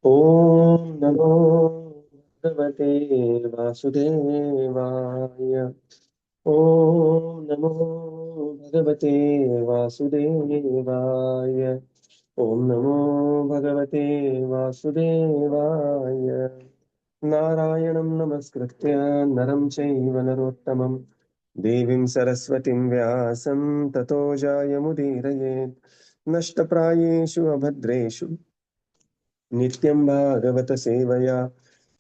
ॐ नमो भगवते वासुदेवाय। ॐ नमो भगवते वासुदेवाय। ॐ नमो भगवते वासुदेवाय। नारायणं नमस्कृत्य नरं चैव नरोत्तमं देवीं सरस्वतीं व्यासं ततो जायमुदीरयेत्। नष्टप्रायेषु अभद्रेषु नित्यं भागवत सेवया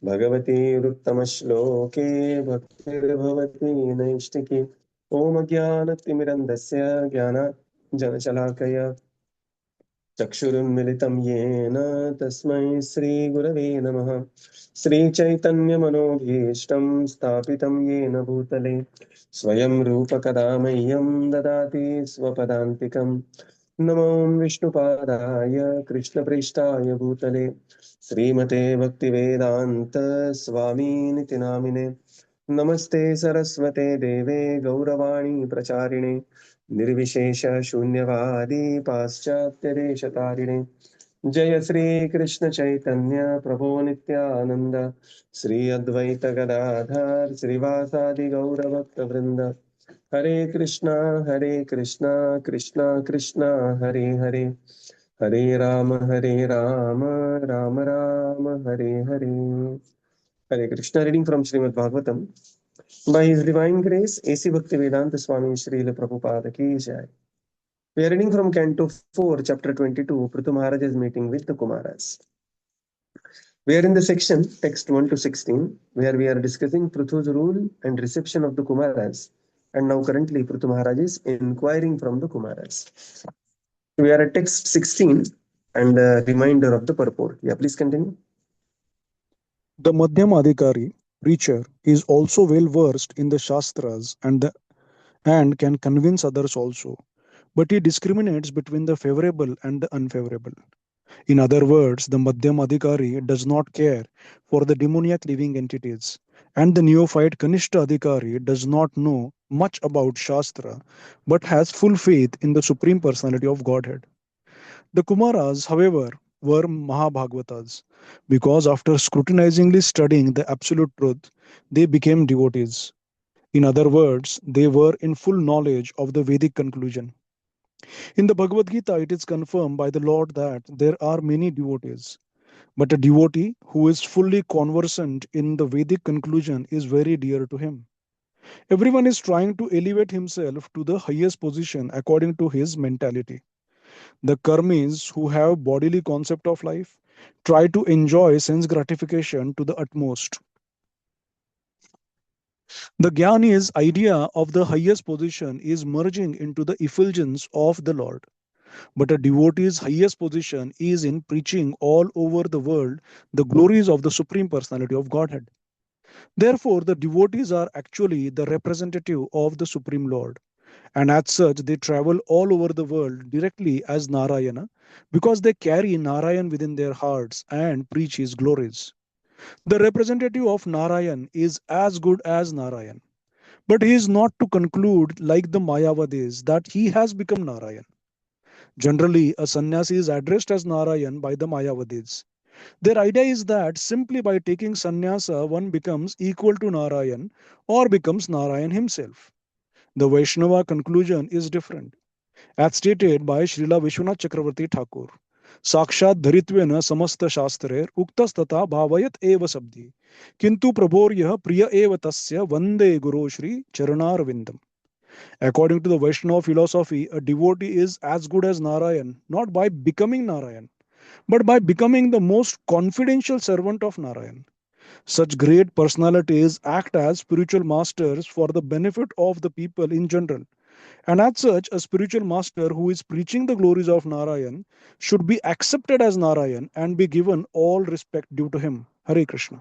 भगवतीरुत्तमश्लोके भक्तिर्भवति नैष्टिकी। ॐ ज्ञानतिमिरन्धस्य ज्ञानाञ्जनशलाकया चक्षुरुन्मिलितं येन तस्मै श्रीगुरवे नमः। श्रीचैतन्यमनोभीष्टं स्थापितं येन भूतले स्वयं रूपकदा मह्यं ददाति स्वपदान्तिकम्। नमो विष्णुपादाय कृष्णप्रेष्ठाय भूतले श्रीमते भक्तिवेदान्त स्वामीनिति नामिने। नमस्ते सरस्वते देवे गौरवाणी प्रचारिणे निर्विशेष शून्यवादी पाश्चात्यदेशतारिणे। जय श्री कृष्ण चैतन्य प्रभो नित्यानंद श्री अद्वैत गदाधर श्रीवासादि गौरभक्तवृंद। Hare Krishna Krishna Krishna Hare Hare, Hare Rama Rama Rama Hare Hare. Hare Krishna. Reading from Srimad Bhagavatam. By His divine grace, A.C. Bhaktivedanta Swami Srila Prabhupada ki jai. We are reading from Canto 4, Chapter 22, Prithu Maharaj's meeting with the Kumaras. We are in the section, text 1 to 16, where we are discussing Prithu's rule and reception of the Kumaras. And now currently Prithu Maharaj is inquiring from the Kumaras. We are at text 16 and a reminder of the purport. Yeah, please continue. The Madhyamadikari preacher is also well versed in the Shastras and can convince others also, but he discriminates between the favorable and the unfavorable. In other words, the Madhyamadikari does not care for the demoniac living entities, and the neophyte Kanishta Adhikari does not know much about Shastra but has full faith in the Supreme Personality of Godhead. The Kumaras, however, were Mahabhagavatas, because after scrutinizingly studying the absolute truth, they became devotees. In other words, they were in full knowledge of the Vedic conclusion. In the Bhagavad Gita, it is confirmed by the Lord that there are many devotees, but a devotee who is fully conversant in the Vedic conclusion is very dear to him. Everyone is trying to elevate himself to the highest position according to his mentality. The karmis who have bodily concept of life try to enjoy sense gratification to the utmost. The Jnani's idea of the highest position is merging into the effulgence of the Lord. But a devotee's highest position is in preaching all over the world the glories of the Supreme Personality of Godhead. Therefore, the devotees are actually the representative of the Supreme Lord. And as such, they travel all over the world directly as Narayana because they carry Narayan within their hearts and preach his glories. The representative of Narayan is as good as Narayan. But he is not to conclude, like the Mayavadis, that he has become Narayan. Generally, a sannyasi is addressed as Narayan by the Mayavadis. Their idea is that simply by taking sannyasa, one becomes equal to Narayan or becomes Narayan himself. The Vaishnava conclusion is different. As stated by Srila Vishwanath Chakravarti Thakur, साक्षात धरित्वेन समस्त शास्त्रे उक्तस्तथा भावयत एव शब्दी किंतु प्रभोर्यः प्रिय एव तस्य वंदे गुरो Shri चरणारविंदम. According to the Vaishnava philosophy, a devotee is as good as Narayan, not by becoming Narayan, but by becoming the most confidential servant of Narayan. Such great personalities act as spiritual masters for the benefit of the people in general. And as such, a spiritual master who is preaching the glories of Narayan should be accepted as Narayan and be given all respect due to him. Hare Krishna.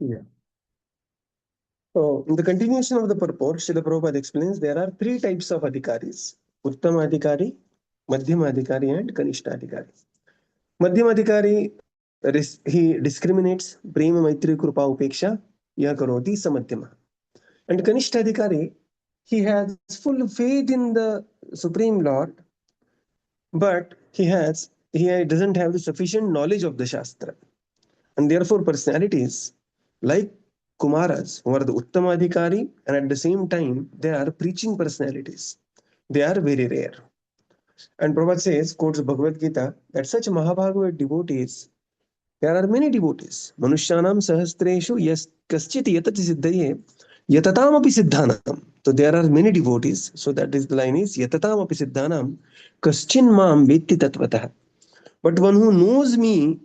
Yeah. So, in the continuation of the purport, Srila Prabhupada explains there are three types of adhikaris: Uttama adhikari, Madhyama adhikari, and Kanishta adhikari. Madhyama adhikari, he discriminates prema maitri krupa upeksha ya karoti samadhyama. And Kanishta adhikari, he has full faith in the Supreme Lord, but he has he doesn't have the sufficient knowledge of the Shastra. And therefore, personalities like Kumaras, who are the Uttamadhikari, and at the same time, they are preaching personalities. They are very rare. And Prabhupada says, quotes Bhagavad Gita, that such Mahabhagavad devotees, there are many devotees. Manushyanam sahastreshu yas kaschit yatati siddhaye yatatam api siddhanam. So there are many devotees. So that is the line is yatatam api siddhanam kaschin mam vetti tatvatah. But one who knows me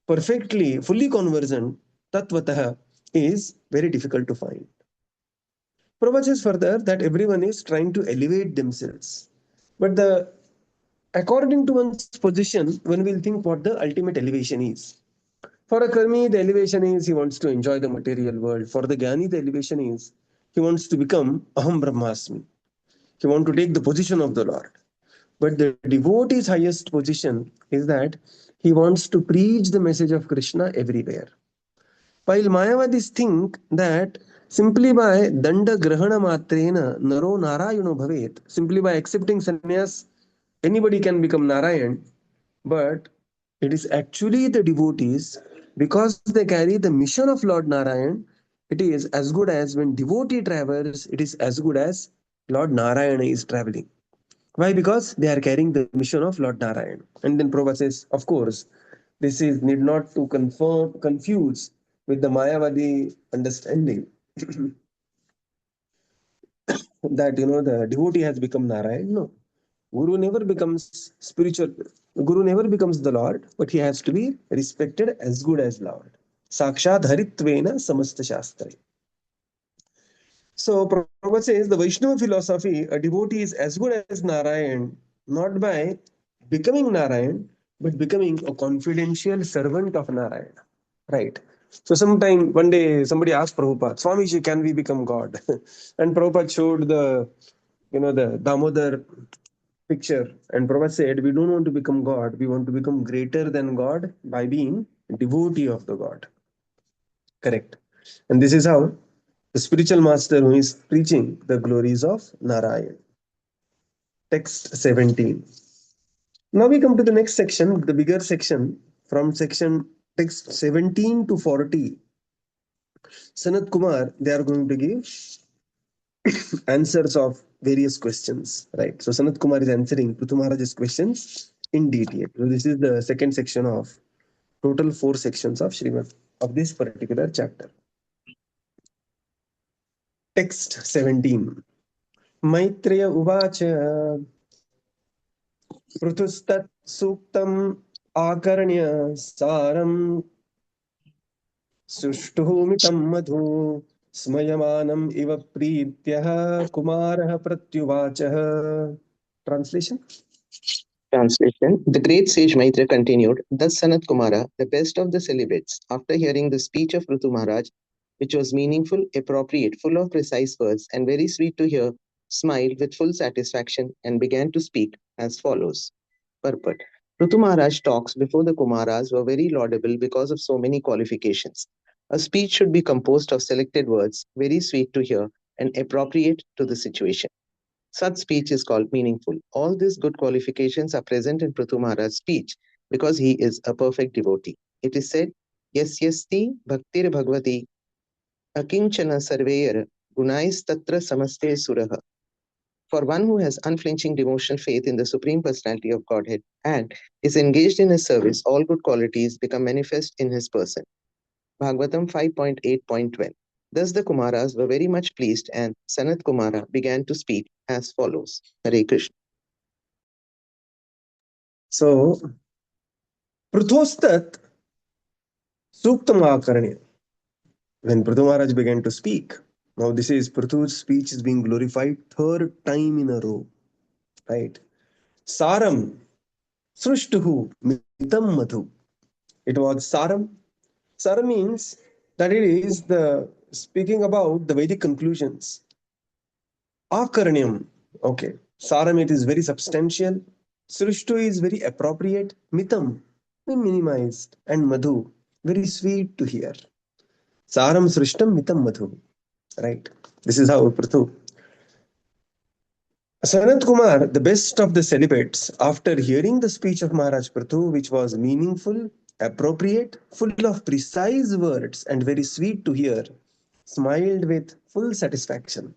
perfectly, fully conversant, tatvatah, is very difficult to find. Prabhupada says further that everyone is trying to elevate themselves. But according to one's position, one will think what the ultimate elevation is. For a karmi, the elevation is he wants to enjoy the material world. For the jnani, the elevation is he wants to become aham brahmasmi. He wants to take the position of the Lord. But the devotee's highest position is that he wants to preach the message of Krishna everywhere. While Mayavadis think that simply by danda grahana matrena naro narayano bhavet, simply by accepting sannyas, anybody can become Narayan, but it is actually the devotees, because they carry the mission of Lord Narayan, it is as good as when devotee travels, it is as good as Lord Narayana is traveling. Why? Because they are carrying the mission of Lord Narayan. And then Prabhupada says, of course, this is need not to confuse with the Mayavadi understanding that the devotee has become Narayan. No, Guru never becomes spiritual. Guru never becomes the Lord, but he has to be respected as good as Lord. Sakshat Haritvena Samasta Shastra. So Prabhupada says the Vaishnava philosophy, a devotee is as good as Narayan, not by becoming Narayan, but becoming a confidential servant of Narayana. Right. So sometime one day somebody asked Prabhupada, Swamiji, can we become God? And Prabhupada showed the Damodar picture. And Prabhupada said, we don't want to become God. We want to become greater than God by being devotee of the God. Correct. And this is how the spiritual master who is preaching the glories of Narayan. Text 17. Now we come to the next section, the bigger section, from section text 17 to 40. Sanat Kumar, they are going to give answers of various questions, right? So Sanat Kumar is answering Prithu Maharaj's questions in detail. So this is the second section of total 4 sections of Srimad of this particular chapter. Text 17. Maitreya Uvacha Pruthustat Suktam Akaranya Saram Sushtuhumitam Madhu Smayamanam Iva Prityah Kumarah Pratyuvachah. Translation. Translation. The great sage Maitra continued, thus Sanat Kumara, the best of the celibates, after hearing the speech of Prithu Maharaj, which was meaningful, appropriate, full of precise words, and very sweet to hear, smiled with full satisfaction and began to speak as follows. Purport. Prithu Maharaj talks before the Kumaras were very laudable because of so many qualifications. A speech should be composed of selected words, very sweet to hear, and appropriate to the situation. Such speech is called meaningful. All these good qualifications are present in Prithu Maharaj's speech because he is a perfect devotee. It is said, Yasyasti bhaktir bhagavati akinchana sarveyar gunais tatra samaste suraha. For one who has unflinching devotional faith in the Supreme Personality of Godhead and is engaged in his service, all good qualities become manifest in his person. Bhagavatam 5.8.12. Thus the Kumaras were very much pleased and Sanat Kumara began to speak as follows. Hare Krishna. So, Pruthostat Suktam Akaranya. When Prithu Maharaj began to speak, now this is Prithu's speech is being glorified 3rd time in a row. Right? Saram Srushtuhu Mitam Madhu. It was Saram. Saram means that it is the speaking about the Vedic conclusions. Akaranyam. Okay. Saram, it is very substantial. Srushtu is very appropriate. Mitam, minimized. And Madhu, very sweet to hear. Saram Srishtam Mitam Madhu. Right. This is how Prithu. Sanat Kumar, the best of the celibates, after hearing the speech of Maharaj Prithu, which was meaningful, appropriate, full of precise words, and very sweet to hear, smiled with full satisfaction.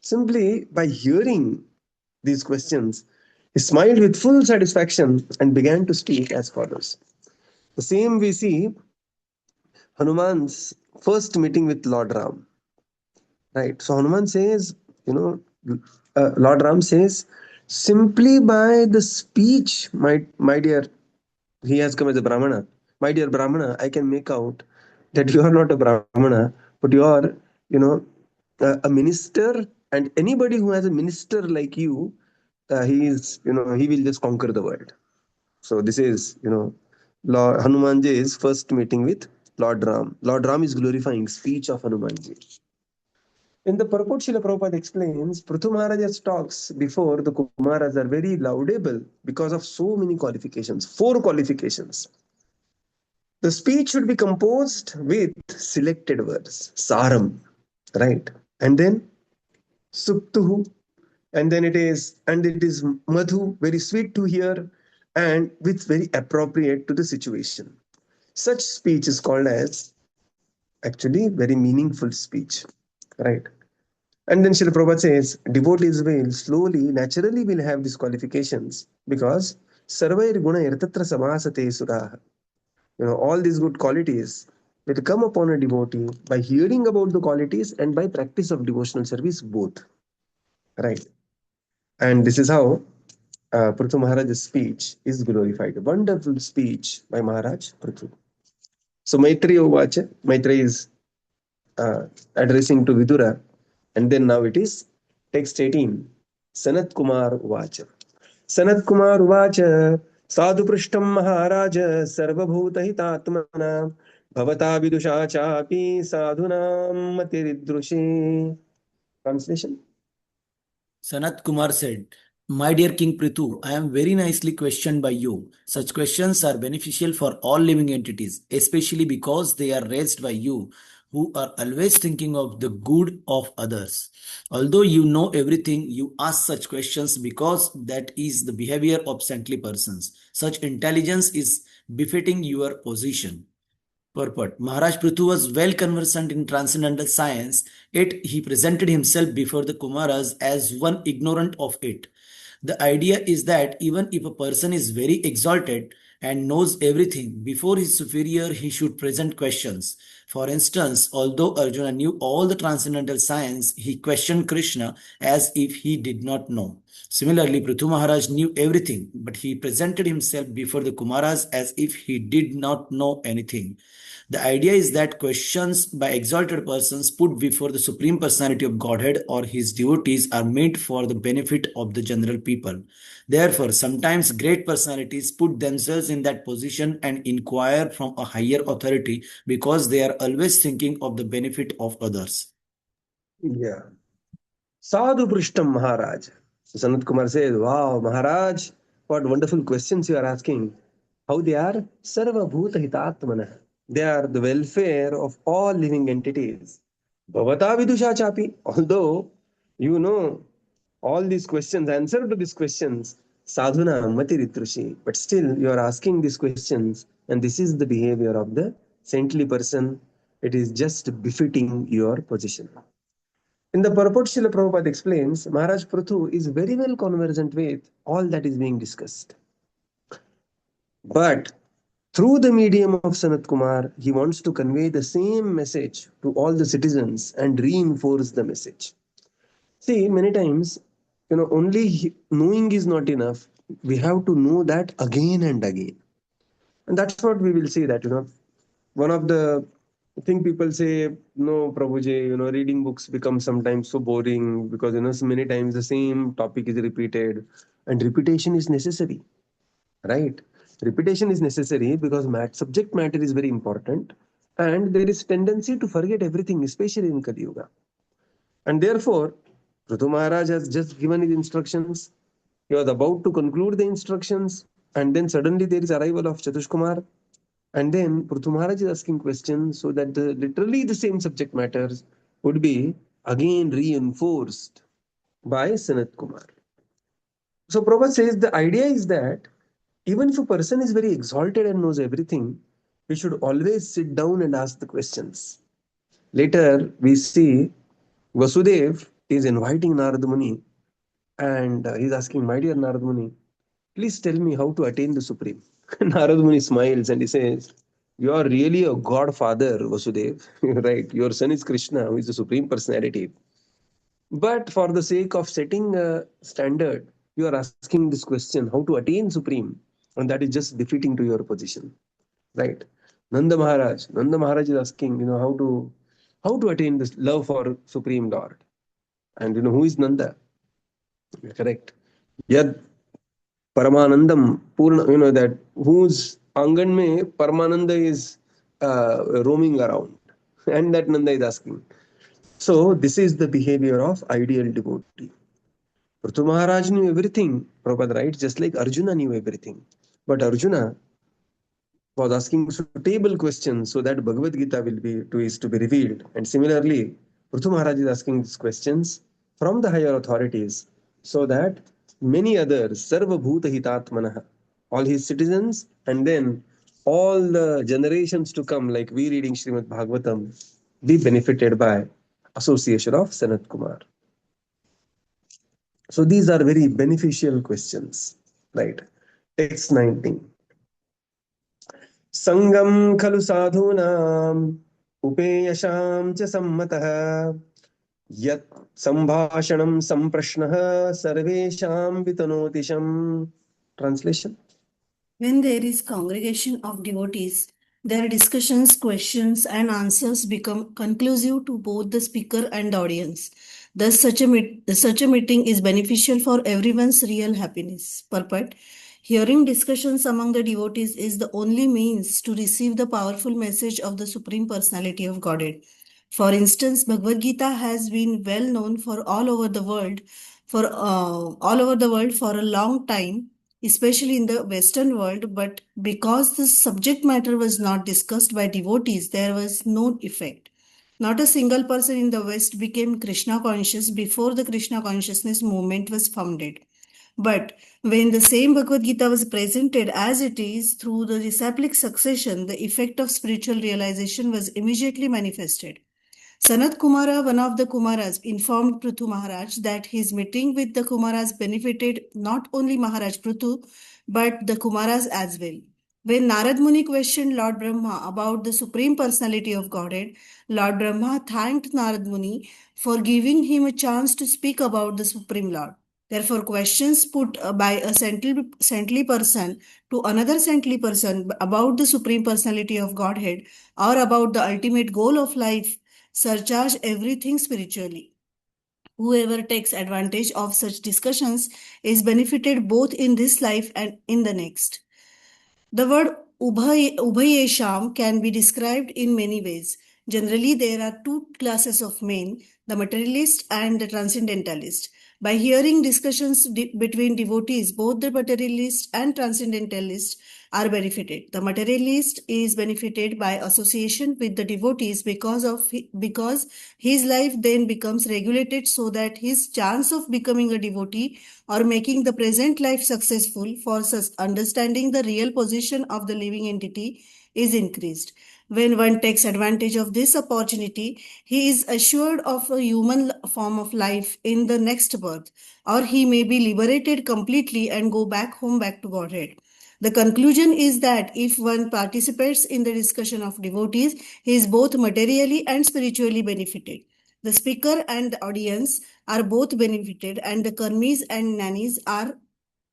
Simply by hearing these questions, he smiled with full satisfaction and began to speak as follows. The same we see Hanuman's first meeting with Lord Ram. Right. So Hanuman says, you know, Lord Ram says, simply by the speech, my dear, he has come as a Brahmana. My dear Brahmana, I can make out that you are not a Brahmana, but you are, you know, a minister, and anybody who has a minister like you, he is, he will just conquer the world. So this is, Lord Hanumanji's first meeting with Lord Ram. Lord Ram is glorifying speech of Hanumanji. In the purport, Srila Prabhupada explains, Prithu Maharaj's talks before the Kumaras are very laudable because of so many qualifications, four qualifications. The speech should be composed with selected words, saram, right? And then suptuhu, and it is madhu, very sweet to hear, and with very appropriate to the situation. Such speech is called as actually very meaningful speech, right? And then Srila Prabhupada says, devotees will slowly, naturally will have these qualifications because sarvair guna irtatra samasate suraha. All these good qualities will come upon a devotee by hearing about the qualities and by practice of devotional service both. Right. And this is how Prithu Maharaj's speech is glorified. A wonderful speech by Maharaj Prithu. So Maitreya Uvacha, Maitreya is addressing to Vidura. And then now it is text 18. Sanat Kumar Uvacha. Sanat Kumar Uvacha. Sadhu Prishtam Maharaj Sarvabhuta Hitatmana Bhavata Vidusha Chapi Sadhunam Matiridrushi. Translation. Sanat Kumar said, My dear King Prithu, I am very nicely questioned by you. Such questions are beneficial for all living entities, especially because they are raised by you, who are always thinking of the good of others. Although you know everything, you ask such questions because that is the behavior of saintly persons. Such intelligence is befitting your position. Purport. Maharaj Prithu was well conversant in transcendental science, yet he presented himself before the Kumaras as one ignorant of it. The idea is that even if a person is very exalted and knows everything, before his superior he should present questions. For instance, although Arjuna knew all the transcendental science, he questioned Krishna as if he did not know. Similarly, Prithu Maharaj knew everything, but he presented himself before the Kumaras as if he did not know anything. The idea is that questions by exalted persons put before the Supreme Personality of Godhead or his devotees are made for the benefit of the general people. Therefore, sometimes great personalities put themselves in that position and inquire from a higher authority because they are always thinking of the benefit of others. Yeah. Sadhu Prishtam Maharaj. So Sanat Kumar says, wow, Maharaj, what wonderful questions you are asking. How they are? Sarva Bhuta Hitatmana. They are the welfare of all living entities. Bhavata Vidusha Chapi. Although you know all these questions, answer to these questions, sadhuna mati ritrushi. But still, you are asking these questions, and this is the behavior of the saintly person. It is just befitting your position. In the purport, Srila Prabhupada explains, Maharaj Prithu is very well conversant with all that is being discussed. But through the medium of Sanat Kumar, he wants to convey the same message to all the citizens and reinforce the message. See, many times, only knowing is not enough. We have to know that again and again. And that's what we will see that, one of the thing people say, no, Prabhuji, reading books becomes sometimes so boring because, so many times the same topic is repeated and repetition is necessary, right? Repetition is necessary because subject matter is very important and there is tendency to forget everything, especially in Kali Yuga. And therefore, Prithu Maharaj has just given his instructions. He was about to conclude the instructions, and then suddenly there is arrival of Chatushkumar. And then Prithu Maharaj is asking questions so that literally the same subject matters would be again reinforced by Sanat Kumar. So Prabhupada says the idea is that even if a person is very exalted and knows everything, he should always sit down and ask the questions. Later, we see Vasudev is inviting Narad Muni and he's asking, my dear Narad Muni, please tell me how to attain the Supreme. Narad Muni smiles and he says, you are really a godfather, Vasudev. Right? Your son is Krishna, who is the Supreme Personality. But for the sake of setting a standard, you are asking this question, how to attain Supreme, and that is just defeating to your position. Right? Nanda Maharaj is asking, how to attain this love for Supreme Lord. And who is Nanda? Correct. Yad Paramanandam Purna, that whose Angan mein Paramananda is roaming around. And that Nanda is asking. So this is the behavior of ideal devotee. Prithu Maharaj knew everything, Prabhupada writes, just like Arjuna knew everything. But Arjuna was asking suitable questions so that Bhagavad Gita is to be revealed. And similarly, Prithu Maharaj is asking these questions from the higher authorities so that many others, Sarva Bhuta Hitatmanaha, all his citizens, and then all the generations to come, like we reading Srimad Bhagavatam, be benefited by association of Sanat Kumar. So these are very beneficial questions, right? Text 19. Sangam khalu sadhunam upeyasham cha sammatah yat sambhashanam samprashnah sarvesham vitanotisham. Translation. When there is congregation of devotees, their discussions, questions, and answers become conclusive to both the speaker and the audience. Thus, such a meeting is beneficial for everyone's real happiness. Purport. Hearing discussions among the devotees is the only means to receive the powerful message of the Supreme Personality of Godhead. For instance, Bhagavad Gita has been well known for all over the world for a long time, especially in the Western world, but because the subject matter was not discussed by devotees, there was no effect. Not a single person in the West became Krishna conscious before the Krishna consciousness movement was founded. But when the same Bhagavad Gita was presented as it is through the disciplic succession, the effect of spiritual realization was immediately manifested. Sanat Kumara, one of the Kumaras, informed Prithu Maharaj that his meeting with the Kumaras benefited not only Maharaj Prithu, but the Kumaras as well. When Narad Muni questioned Lord Brahma about the Supreme Personality of Godhead, Lord Brahma thanked Narad Muni for giving him a chance to speak about the Supreme Lord. Therefore, questions put by a saintly person to another saintly person about the Supreme Personality of Godhead or about the ultimate goal of life surcharge everything spiritually. Whoever takes advantage of such discussions is benefited both in this life and in the next. The word Ubhayesham can be described in many ways. Generally, there are two classes of men, the materialist and the transcendentalist. By hearing discussions between devotees, both the materialist and transcendentalist are benefited. The materialist is benefited by association with the devotees because his life then becomes regulated so that his chance of becoming a devotee or making the present life successful for understanding the real position of the living entity is increased. When one takes advantage of this opportunity, he is assured of a human form of life in the next birth, or he may be liberated completely and go back to Godhead. The conclusion is that if one participates in the discussion of devotees, he is both materially and spiritually benefited. The speaker and the audience are both benefited, and the karmis and nanis are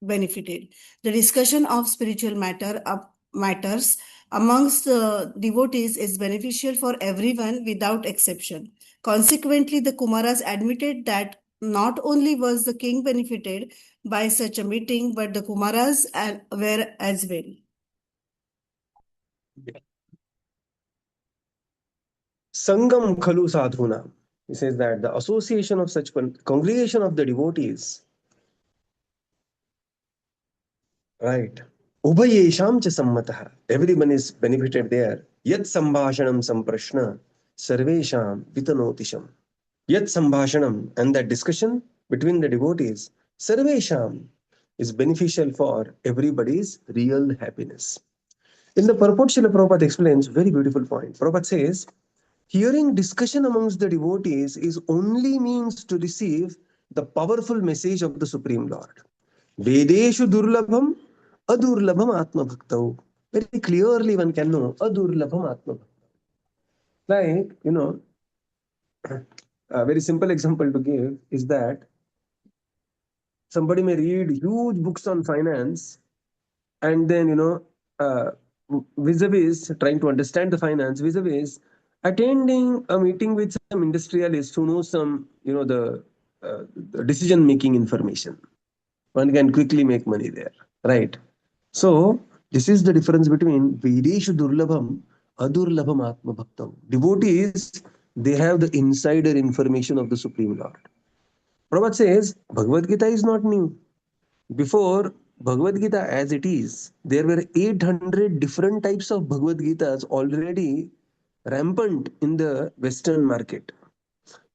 benefited. The discussion of spiritual matters amongst devotees is beneficial for everyone without exception. Consequently, the Kumaras admitted that not only was the king benefited by such a meeting, but the Kumaras were as well. Sangam khalu sadhuna. He says that the association of such congregation of the devotees, right? Ubhayesham cha sammatah. Everyone is benefited there. Yat sambhashanam samprashna sarvesham vitanotisham. Yat sambhashanam, and that discussion between the devotees, sarvesham, is beneficial for everybody's real happiness. In the purport, Srila Prabhupada explains very beautiful point. Prabhupada says, hearing discussion amongst the devotees is only means to receive the powerful message of the Supreme Lord. Vedeshu durlabham adurlabham atma bhaktau. Very clearly one can know adurlabham atma bhaktau. Like, a very simple example to give is that somebody may read huge books on finance and then, uh, vis-a-vis trying to understand the finance, vis-a-vis attending a meeting with some industrialist who knows some, the decision-making information. One can quickly make money there, right? So this is the difference between Vedeshu Durlabham, Adurlabham Atma Bhaktam. Devotees, they have the insider information of the Supreme Lord. Prabhupada says, Bhagavad Gita is not new. Before Bhagavad Gita as it is, there were 800 different types of Bhagavad Gitas already rampant in the Western market.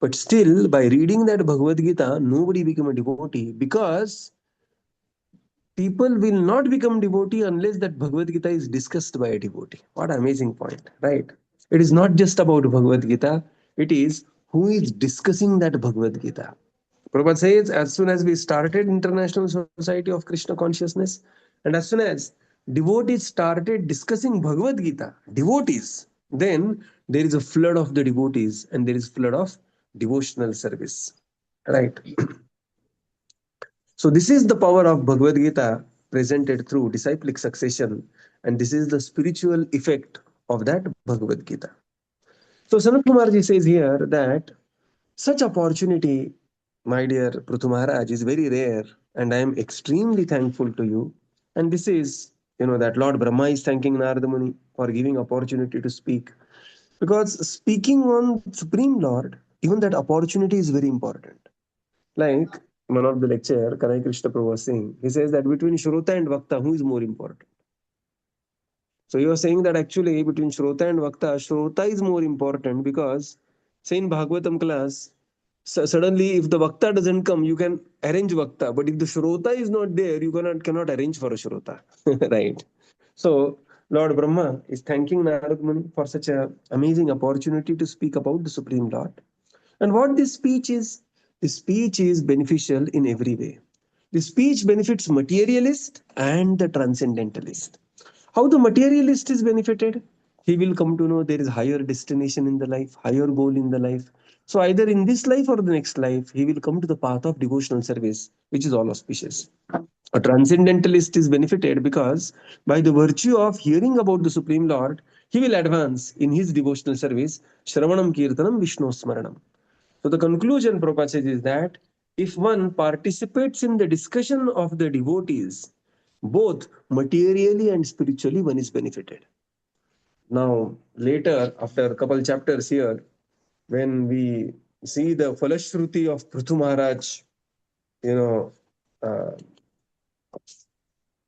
But still, by reading that Bhagavad Gita, nobody became a devotee because people will not become devotee unless that Bhagavad Gita is discussed by a devotee. What an amazing point, right? It is not just about Bhagavad Gita, it is who is discussing that Bhagavad Gita. Prabhupada says, as soon as we started International Society of Krishna Consciousness, and as soon as devotees started discussing Bhagavad Gita, devotees, then there is a flood of the devotees and there is flood of devotional service. Right? So this is the power of Bhagavad Gita presented through disciplic succession, and this is the spiritual effect of that Bhagavad Gita. So Sanat Kumarji says here that such opportunity, my dear Prithu Maharaj, is very rare, and I am extremely thankful to you. And this is, that Lord Brahma is thanking Narada Muni for giving opportunity to speak. Because speaking on Supreme Lord, even that opportunity is very important. Like one of the lecture, Kanai Krishna Prabhu was saying, he says that between Shrota and Vakta, who is more important? So you are saying that actually between Shrota and Vakta, Shrota is more important because, say in Bhagavatam class, suddenly if the Vakta doesn't come, you can arrange Vakta. But if the Shrota is not there, you cannot arrange for a Shrota. Right? So Lord Brahma is thanking Narad Muni for such an amazing opportunity to speak about the Supreme Lord. And what this speech is beneficial in every way. The speech benefits materialist and the transcendentalist. How the materialist is benefited? He will come to know there is higher destination in the life, higher goal in the life. So either in this life or the next life, he will come to the path of devotional service, which is all auspicious. A transcendentalist is benefited because by the virtue of hearing about the Supreme Lord, he will advance in his devotional service, Shravanam Kirtanam Vishnu Smaranam. So the conclusion, Prabhupada says, is that if one participates in the discussion of the devotees, both materially and spiritually, one is benefited. Now, later, after a couple chapters here, when we see the Falashruti of Prithu Maharaj,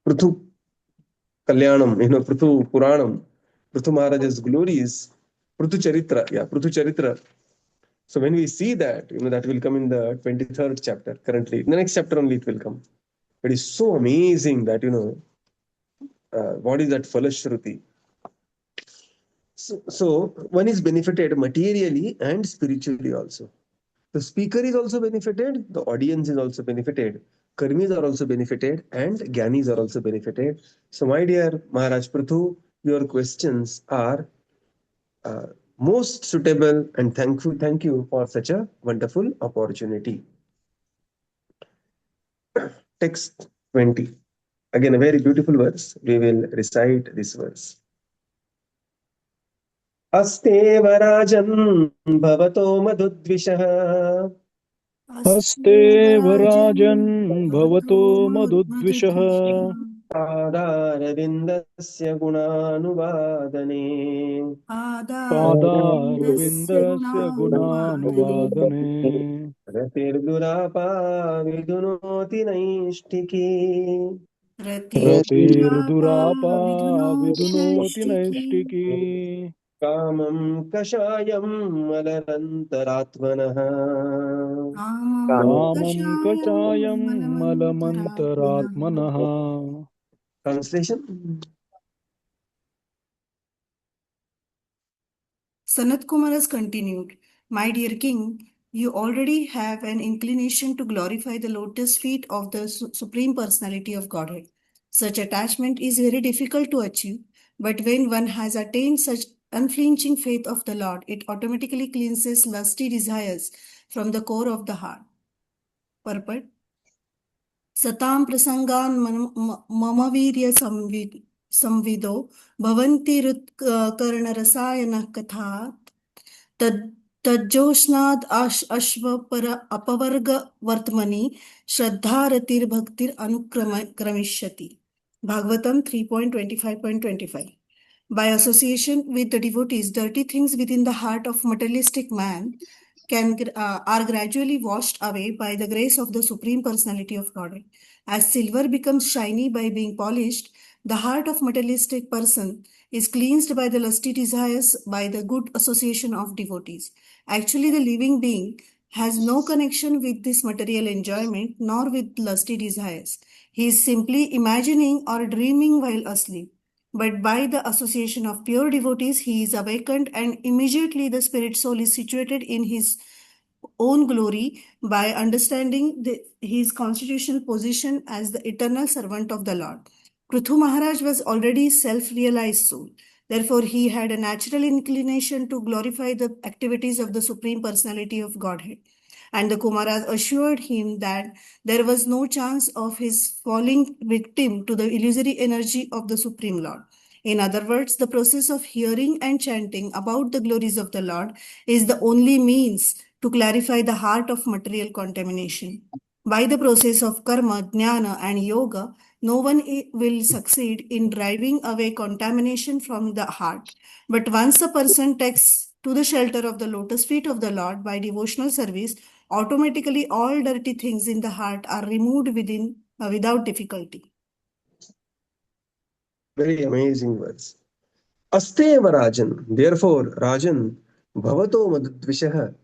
Prithu Kalyanam, Prithu Puranam, Prithu Maharaj's glories, Prithu Charitra. So when we see that, that will come in the 23rd chapter currently. In the next chapter only it will come. It is so amazing that, what is that Falashruti? So one is benefited materially and spiritually also. The speaker is also benefited, the audience is also benefited, karmis are also benefited, and gyanis are also benefited. So my dear Maharaj Prithu, your questions are most suitable, and thank you for such a wonderful opportunity. Text 20. Again, a very beautiful verse. We will recite this verse. Astev rajan bhavato madudvishah. हस्तेव राजन् भवतो मधुद्विषः पादारविन्दस्य गुणानुवादने पादारविन्दस्य गुणानुवादने रतिर्दुरापा विदुनोति नैष्ठिकी रतिर्दुरापा विदुनोति नैष्टिकी कामं कषायं मलरन्तरात्मनः कामं कामं कषायं कषायं मलमन्तरात्मनः. मलमन्तरात्मनः. Translation. Sanat Kumar has continued, "My dear king, you already have an inclination to glorify the lotus feet of the Supreme Personality of Godhead. Such attachment is very difficult to achieve, but when one has attained such unflinching faith of the Lord, it automatically cleanses lusty desires from the core of the heart." Purport. सतां प्रसंगान् मम वीर्य संविदो भवन्ति कर्णरसायनः कथात् तज्जोष्णाद् अश्वपर अपवर्गवर्त्मनि श्रद्धारतिर्भक्तिर् अनुक्रमिष्यति. Bhagavatam 3.25.25. By association with the devotees, dirty things within the heart of materialistic man are gradually washed away by the grace of the Supreme Personality of Godhead. As silver becomes shiny by being polished, the heart of materialistic person is cleansed by the lusty desires by the good association of devotees. Actually, the living being has no connection with this material enjoyment nor with lusty desires. He is simply imagining or dreaming while asleep. But by the association of pure devotees, he is awakened, and immediately the spirit soul is situated in his own glory by understanding his constitutional position as the eternal servant of the Lord. Prithu Maharaj was already self-realized soul. Therefore, he had a natural inclination to glorify the activities of the Supreme Personality of Godhead. And the Kumaras assured him that there was no chance of his falling victim to the illusory energy of the Supreme Lord. In other words, the process of hearing and chanting about the glories of the Lord is the only means to clarify the heart of material contamination. By the process of karma, jnana, and yoga, no one will succeed in driving away contamination from the heart. But once a person takes to the shelter of the lotus feet of the Lord by devotional service, automatically all dirty things in the heart are removed without difficulty. Very amazing words. Asteva Rajan. Therefore, Rajan, Bhavato Madhvishah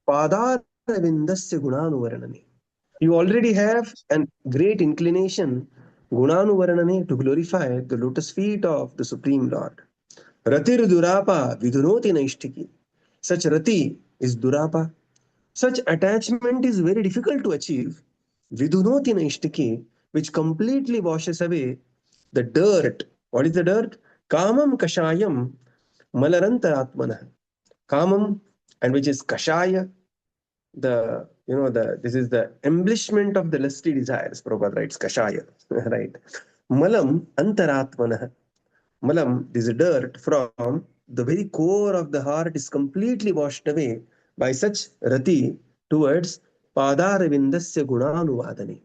Padarvindasya Gunanuvaranane. You already have a great inclination, Gunanuvaranane, to glorify the lotus feet of the Supreme Lord. Ratir Durapa Vidunoti Naishtiki. Such Rati is Durapa. Such attachment is very difficult to achieve. Vidunoti Naishtiki, which completely washes away the dirt. What is the dirt? Kamam Kashayam Malarantaratmana. Kamam, and which is Kashaya, this is the embellishment of the lusty desires. Prabhupada writes Kashaya, right? Malam Antaratmana. Malam, this dirt from the very core of the heart is completely washed away by such rati towards Padarvindasya Gunanuvadani.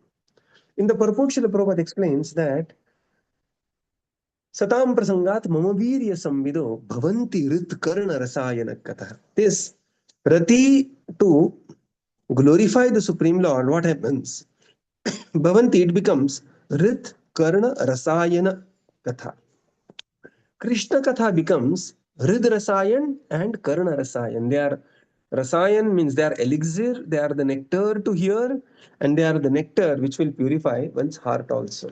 In the purport, Srila Prabhupada explains that Satam prasangat mama virya samvido bhavanti rit karna rasayana katha. This rati to glorify the Supreme Lord, what happens? Bhavanti, it becomes rit karna rasayana katha. Krishna Katha becomes Hrid Rasayan and Karna Rasayan. They are Rasayan means they are elixir, they are the nectar to hear, and they are the nectar which will purify one's heart also.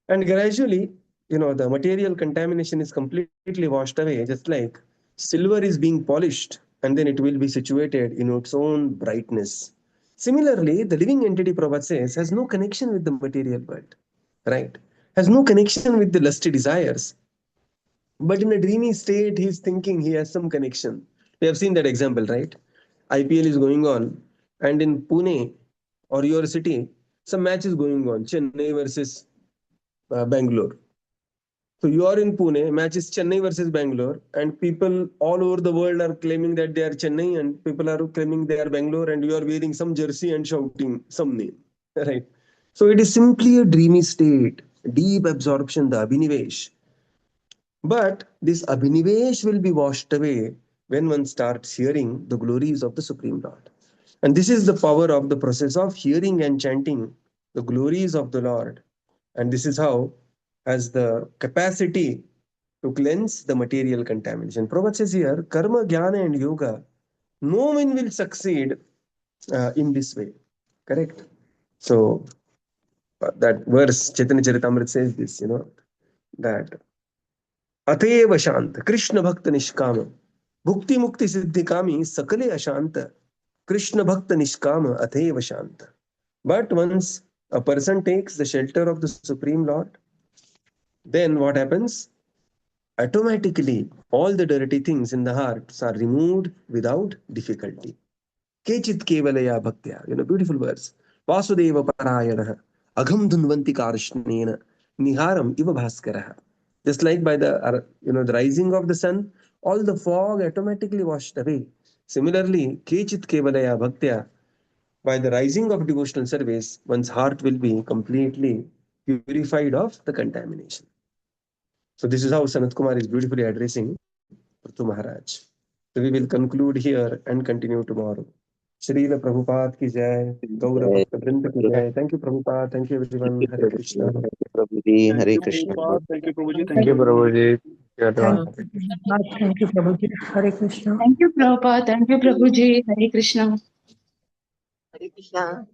And gradually, the material contamination is completely washed away, just like silver is being polished, and then it will be situated in its own brightness. Similarly, the living entity, Prabhupada says, has no connection with the material world, right? Has no connection with the lusty desires. But in a dreamy state, he's thinking he has some connection. We have seen that example, right? IPL is going on, and in Pune or your city, some match is going on, Chennai versus Bangalore. So you are in Pune, match is Chennai versus Bangalore, and people all over the world are claiming that they are Chennai, and people are claiming they are Bangalore, and you are wearing some jersey and shouting some name, right? So it is simply a dreamy state, deep absorption, the Abhinivesh. But this Abhinivesh will be washed away when one starts hearing the glories of the Supreme Lord. And this is the power of the process of hearing and chanting the glories of the Lord. And this is how, as the capacity to cleanse the material contamination. Prabhupada says here, karma, jnana and yoga, no one will succeed in this way. Correct? So that verse, Chaitanya Charitamrita says this, that Ateva Shant, Krishna Bhakta Nishkama, Bhukti Mukti Siddhi Kami, Sakale Ashanta, Krishna Bhakta Nishkama, Ateva Shanta. But once a person takes the shelter of the Supreme Lord, then what happens? Automatically, all the dirty things in the hearts are removed without difficulty. Kechit kevalaya bhaktya. Beautiful verse. Vasudeva parayana. Agham dhunvanti karshnena. Niharam iva bhaskara. Just like by the the rising of the sun, all the fog automatically washed away. Similarly, Kechit kevalaya bhaktya. By the rising of devotional service, one's heart will be completely purified of the contamination. So this is how Sanat Kumar is beautifully addressing Prithu Maharaj. So we will conclude here and continue tomorrow. Srila Prabhupada ki jai, Gaura Bhakta Vrinda ki jai. Thank you, Prabhupada. Thank you, everyone. Hare Krishna. Prabhuji, Hare Krishna. Thank you, Prabhuji. Thank you, Prabhuji. Thank you, Prabhuji. Hare Krishna. Thank you, Prabhupada. Thank you, Prabhuji. Hare Krishna. Hare Krishna.